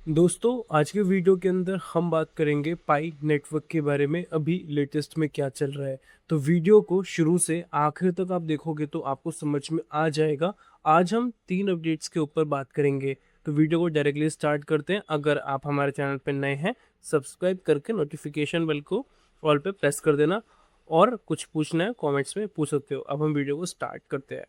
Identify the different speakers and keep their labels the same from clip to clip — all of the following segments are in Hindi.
Speaker 1: दोस्तों, आज के वीडियो के अंदर हम बात करेंगे पाई नेटवर्क के बारे में। अभी लेटेस्ट में क्या चल रहा है, तो वीडियो को शुरू से आखिर तक आप देखोगे तो आपको समझ में आ जाएगा। आज हम 3 अपडेट्स के ऊपर बात करेंगे, तो वीडियो को डायरेक्टली स्टार्ट करते हैं। अगर आप हमारे चैनल पर नए हैं, सब्सक्राइब करके नोटिफिकेशन बेल को ऑल पे प्रेस कर देना, और कुछ पूछना है कॉमेंट्स में पूछ सकते हो। अब हम वीडियो को स्टार्ट करते हैं।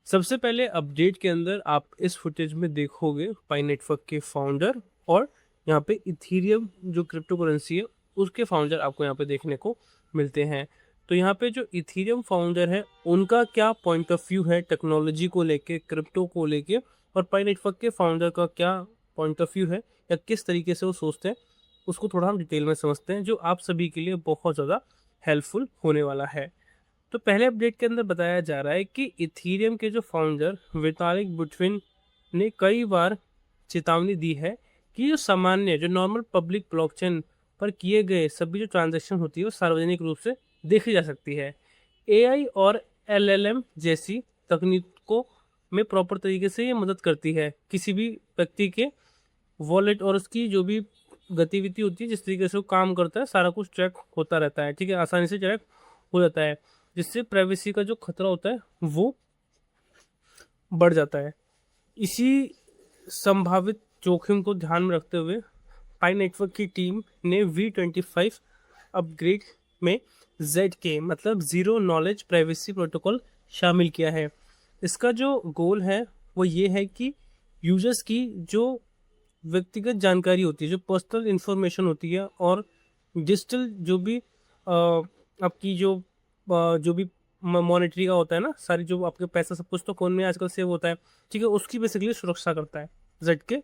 Speaker 1: सबसे पहले अपडेट के अंदर आप इस फुटेज में देखोगे पाई नेटवर्क के फाउंडर और यहाँ पे इथीरियम जो क्रिप्टो करेंसी है उसके फाउंडर आपको यहाँ पे देखने को मिलते हैं। तो यहाँ पे जो इथीरियम फाउंडर है उनका क्या पॉइंट ऑफ व्यू है टेक्नोलॉजी को लेके, क्रिप्टो को लेके, और पाई नेटवर्क के फाउंडर का क्या पॉइंट ऑफ व्यू है या किस तरीके से वो सोचते हैं, उसको थोड़ा हम डिटेल में समझते हैं, जो आप सभी के लिए बहुत ज़्यादा हेल्पफुल होने वाला है। तो पहले अपडेट के अंदर बताया जा रहा है कि इथीरियम के जो फाउंडर वितालिक बुटेरिन ने कई बार चेतावनी दी है कि जो नॉर्मल पब्लिक ब्लॉकचेन पर किए गए सभी जो ट्रांजैक्शन होती है वो सार्वजनिक रूप से देखी जा सकती है। एआई और एलएलएम जैसी तकनीकों में प्रॉपर तरीके से ये मदद करती है किसी भी व्यक्ति के वॉलेट और उसकी जो भी गतिविधि होती है, जिस तरीके से वो काम करता है, सारा कुछ ट्रैक होता रहता है। ठीक है, आसानी से ट्रैक हो जाता है, जिससे प्राइवेसी का जो खतरा होता है वो बढ़ जाता है। इसी संभावित जोखिम को ध्यान में रखते हुए पाई नेटवर्क की टीम ने V25 अपग्रेड में ZK मतलब ज़ीरो नॉलेज प्राइवेसी प्रोटोकॉल शामिल किया है। इसका जो गोल है वो ये है कि यूजर्स की जो व्यक्तिगत जानकारी होती है, जो पर्सनल इंफॉर्मेशन होती है, और डिजिटल जो भी आपकी जो भी मॉनेटरी का होता है ना, सारी जो आपके पैसा सब कुछ तो फ़ोन में आजकल सेव होता है, ठीक है, उसकी बेसिकली सुरक्षा करता है। जेड के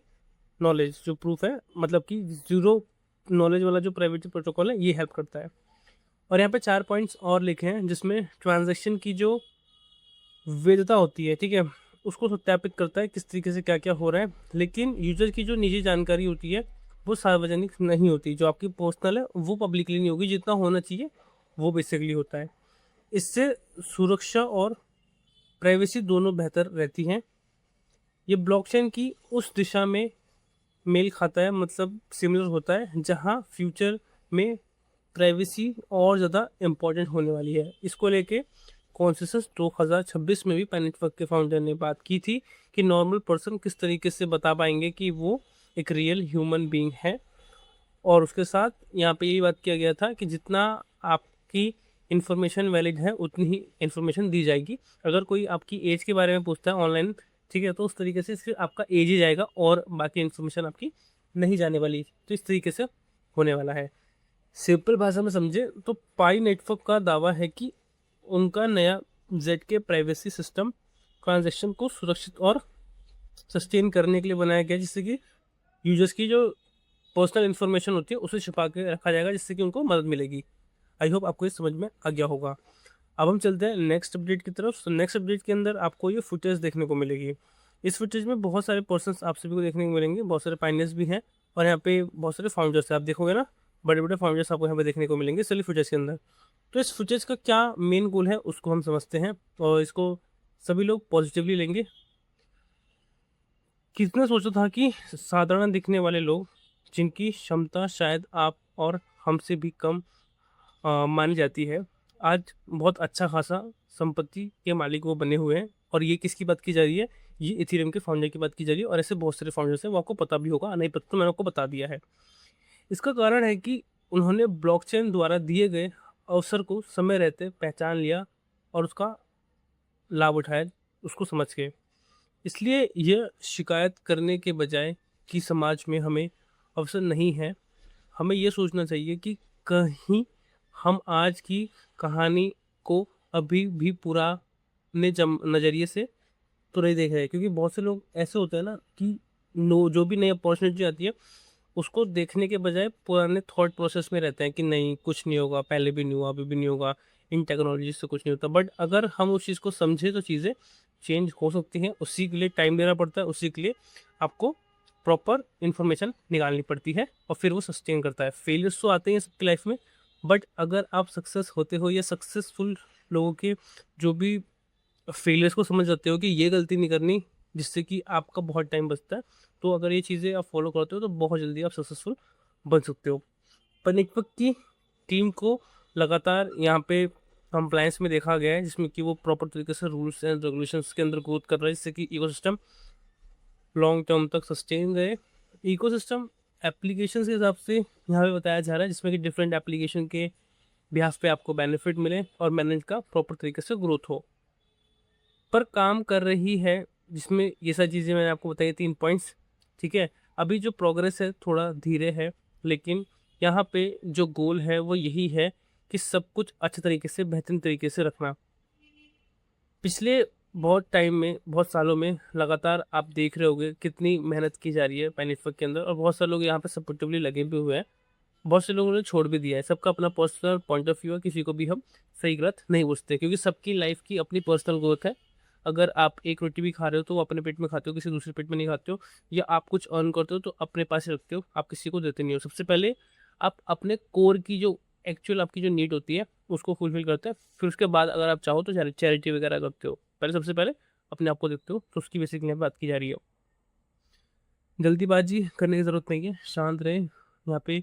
Speaker 1: नॉलेज जो प्रूफ है, मतलब कि ज़ीरो नॉलेज वाला जो प्राइवेसी प्रोटोकॉल है, ये हेल्प करता है। और यहाँ पे 4 पॉइंट्स और लिखे हैं, जिसमें ट्रांजैक्शन की जो वैधता होती है, ठीक है, उसको सत्यापित करता है किस तरीके से क्या क्या हो रहा है। लेकिन यूजर की जो निजी जानकारी होती है वो सार्वजनिक नहीं होती, जो आपकी पर्सनल है वो पब्लिकली नहीं होगी, जितना होना चाहिए वो बेसिकली होता है। इससे सुरक्षा और प्राइवेसी दोनों बेहतर रहती हैं। ये ब्लॉकचेन की उस दिशा में मेल खाता है, मतलब सिमिलर होता है, जहां फ्यूचर में प्राइवेसी और ज़्यादा इम्पोर्टेंट होने वाली है। इसको लेके कॉन्सेंसस 2026 में भी पाई नेटवर्क के फाउंडर ने बात की थी कि नॉर्मल पर्सन किस तरीके से बता पाएंगे कि वो एक रियल ह्यूमन बीइंग है। और उसके साथ यहाँ पे यही बात किया गया था कि जितना आपकी इन्फॉर्मेशन वैलिड है उतनी ही इन्फॉर्मेशन दी जाएगी। अगर कोई आपकी एज के बारे में पूछता है ऑनलाइन, ठीक है, तो उस तरीके से सिर्फ आपका एज ही जाएगा और बाकी इन्फॉर्मेशन आपकी नहीं जाने वाली। तो इस तरीके से होने वाला है। सिंपल भाषा में समझे तो पाई नेटवर्क का दावा है कि उनका नया ZK प्राइवेसी सिस्टम ट्रांजैक्शन को सुरक्षित और सस्टेन करने के लिए बनाया गया, जिससे कि यूजर्स की जो पर्सनल इन्फॉर्मेशन होती है उसे छिपा के रखा जाएगा, जिससे कि उनको मदद मिलेगी। आई होप आपको ये समझ में आ गया होगा। अब हम चलते हैं नेक्स्ट अपडेट की तरफ। तो नेक्स्ट अपडेट के अंदर आपको ये फुटेज देखने को मिलेगी। इस फुटेज में बहुत सारे पर्सन्स आप सभी को देखने को मिलेंगे, बहुत सारे पाइनियर्स भी हैं, और यहाँ पे बहुत सारे फाउंडर्स हैं। आप देखोगे ना, बड़े बड़े फाउंडर्स आपको यहाँ पे देखने को मिलेंगे सभी फुटेज के अंदर। तो इस फुटेज का क्या मेन गोल है उसको हम समझते हैं, और इसको सभी लोग पॉजिटिवली लेंगे। किसने सोचा था कि साधारण दिखने वाले लोग, जिनकी क्षमता शायद आप और हमसे भी कम मानी जाती है, आज बहुत अच्छा खासा संपत्ति के मालिक वो बने हुए हैं। और ये किसकी बात की जा रही है? ये इथेरियम के फाउंडर की बात की जा रही है, और ऐसे बहुत सारे फाउंडर्स हैं, वो आपको पता भी होगा, नहीं पता तो मैंने आपको बता दिया है। इसका कारण है कि उन्होंने ब्लॉकचेन द्वारा दिए गए अवसर को समय रहते पहचान लिया और उसका लाभ उठाया, उसको समझ के। इसलिए यह शिकायत करने के बजाय कि समाज में हमें अवसर नहीं है, हमें यह सोचना चाहिए कि कहीं हम आज की कहानी को अभी भी पुराने नज़रिए से तो नहीं देख रहे। क्योंकि बहुत से लोग ऐसे होते हैं ना कि जो भी नई अपॉर्चुनिटी आती है उसको देखने के बजाय पुराने थॉट प्रोसेस में रहते हैं कि नहीं, कुछ नहीं होगा, पहले भी नहीं हुआ, अभी भी नहीं होगा, इन टेक्नोलॉजी से कुछ नहीं होता। बट अगर हम उस चीज़ को समझे तो चीज़ें चेंज हो सकती हैं। उसी के लिए टाइम देना पड़ता है, उसी के लिए आपको प्रॉपर इन्फॉर्मेशन निकालनी पड़ती है, और फिर वो सस्टेन करता है। फेलियर्स तो आते हैं सबकी लाइफ में, बट अगर आप सक्सेस होते हो या सक्सेसफुल लोगों के जो भी फेलियर्स को समझ जाते हो कि ये गलती नहीं करनी, जिससे कि आपका बहुत टाइम बचता है। तो अगर ये चीज़ें आप फॉलो करते हो तो बहुत जल्दी आप सक्सेसफुल बन सकते हो। पर नेटवर्क की टीम को लगातार यहाँ पे कंप्लायंस में देखा गया है, जिसमें कि वो प्रॉपर तरीके से रूल्स एंड रेगुलेशंस के अंदर ग्रोथ कर रहा है, जिससे कि इकोसिस्टम लॉन्ग टर्म तक सस्टेन रहे। इकोसिस्टम एप्लीकेशन के हिसाब से यहाँ पे बताया जा रहा है, जिसमें कि डिफरेंट एप्लीकेशन के बिहाफ पे आपको बेनिफिट मिले और मैनेज का प्रॉपर तरीके से ग्रोथ हो, पर काम कर रही है, जिसमें ये सारी चीज़ें मैंने आपको बताई 3 पॉइंट्स। ठीक है, अभी जो प्रोग्रेस है थोड़ा धीरे है, लेकिन यहाँ पे जो गोल है वो यही है कि सब कुछ अच्छे तरीके से बेहतरीन तरीके से रखना। पिछले बहुत टाइम में, बहुत सालों में लगातार आप देख रहे होंगे कितनी मेहनत की जा रही है पाई नेटवर्क के अंदर, और बहुत सारे लोग यहाँ पे सपोर्टिवली लगे भी हुए हैं। बहुत से लोगों ने छोड़ भी दिया है। सबका अपना पर्सनल पॉइंट ऑफ व्यू है, किसी को भी हम सही गलत नहीं पूछते, क्योंकि सबकी लाइफ की अपनी पर्सनल ग्रोथ है। अगर आप एक रोटी भी खा रहे हो तो वो अपने पेट में खाते हो, किसी दूसरे पेट में नहीं खाते हो। या आप कुछ अर्न करते हो तो अपने पास ही रखते हो, आप किसी को देते नहीं हो। सबसे पहले आप अपने कोर की जो एक्चुअल आपकी जो नीड होती है उसको फुलफिल करते हैं, फिर उसके बाद अगर आप चाहो तो चैरिटी वगैरह करते हो। पहले सबसे पहले अपने आप को देखते हो, तो उसकी बेसिकली यहाँ पे बात की जा रही है। जल्दीबाजी करने की ज़रूरत नहीं है, शांत रहे यहाँ पे,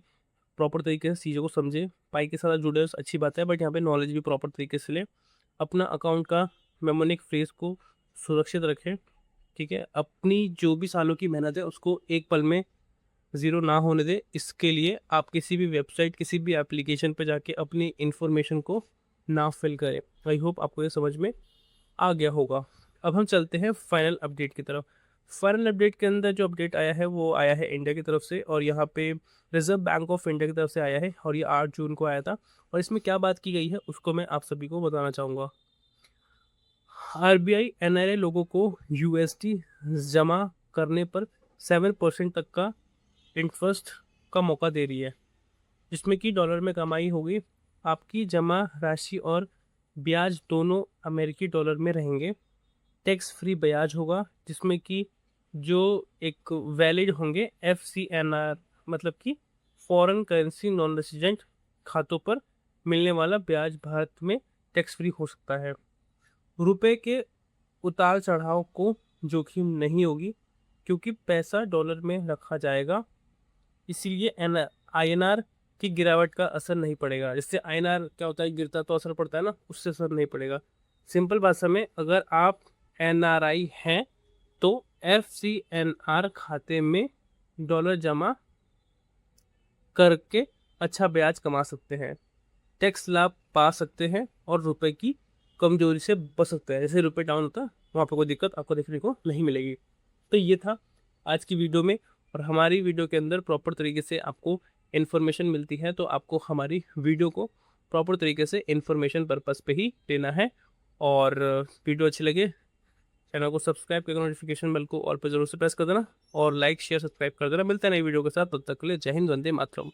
Speaker 1: प्रॉपर तरीके से चीज़ों को समझे। पाई के साथ जुड़े अच्छी बात है, बट यहाँ पे नॉलेज भी प्रॉपर तरीके से ले। अपना अकाउंट का मेमोनिक फ्रेज को सुरक्षित रखें। ठीक है, अपनी जो भी सालों की मेहनत है उसको एक पल में ज़ीरो ना होने दे। इसके लिए आप किसी भी वेबसाइट, किसी भी एप्लीकेशन पर जाके अपनी इन्फॉर्मेशन को ना फिल करें। आई होप आपको ये समझ में आ गया होगा। अब हम चलते हैं फाइनल अपडेट की तरफ। फाइनल अपडेट के अंदर जो अपडेट आया है वो आया है इंडिया की तरफ से, और यहाँ पे रिजर्व बैंक ऑफ इंडिया की तरफ से आया है, और ये 8 जून को आया था। और इसमें क्या बात की गई है उसको मैं आप सभी को बताना चाहूँगा। आरबीआई एनआरआई लोगों को यूएसडी जमा करने पर 7% तक का इंटरेस्ट का मौका दे रही है, जिसमें कि डॉलर में कमाई होगी। आपकी जमा राशि और ब्याज दोनों अमेरिकी डॉलर में रहेंगे। टैक्स फ्री ब्याज होगा, जिसमें कि जो एक वैलिड होंगे FCNR, मतलब कि फॉरेन करेंसी नॉन रेसिडेंट खातों पर मिलने वाला ब्याज भारत में टैक्स फ्री हो सकता है। रुपए के उतार चढ़ाव को जोखिम नहीं होगी, क्योंकि पैसा डॉलर में रखा जाएगा, इसीलिए INR की गिरावट का असर नहीं पड़ेगा। जिससे INR क्या होता है, गिरता तो असर पड़ता है ना, उससे असर नहीं पड़ेगा। सिंपल भाषा में, अगर आप NRI हैं तो FCNR खाते में डॉलर जमा करके अच्छा ब्याज कमा सकते हैं, टैक्स लाभ पा सकते हैं, और रुपए की कमजोरी से बच सकते हैं। जैसे रुपए डाउन होता है वहाँ पे कोई दिक्कत आपको देखने को नहीं मिलेगी। तो ये था आज की वीडियो में, और हमारी वीडियो के अंदर प्रॉपर तरीके से आपको इन्फॉर्मेशन मिलती है, तो आपको हमारी वीडियो को प्रॉपर तरीके से इन्फॉर्मेशन पर्पस पे ही लेना है। और वीडियो अच्छी लगे चैनल को सब्सक्राइब करके नोटिफिकेशन बेल को ऑल पर जरूर से प्रेस कर देना, और लाइक शेयर सब्सक्राइब कर देना। मिलते हैं नई वीडियो के साथ, तब तक के लिए जय हिंद, वंदे मातरम।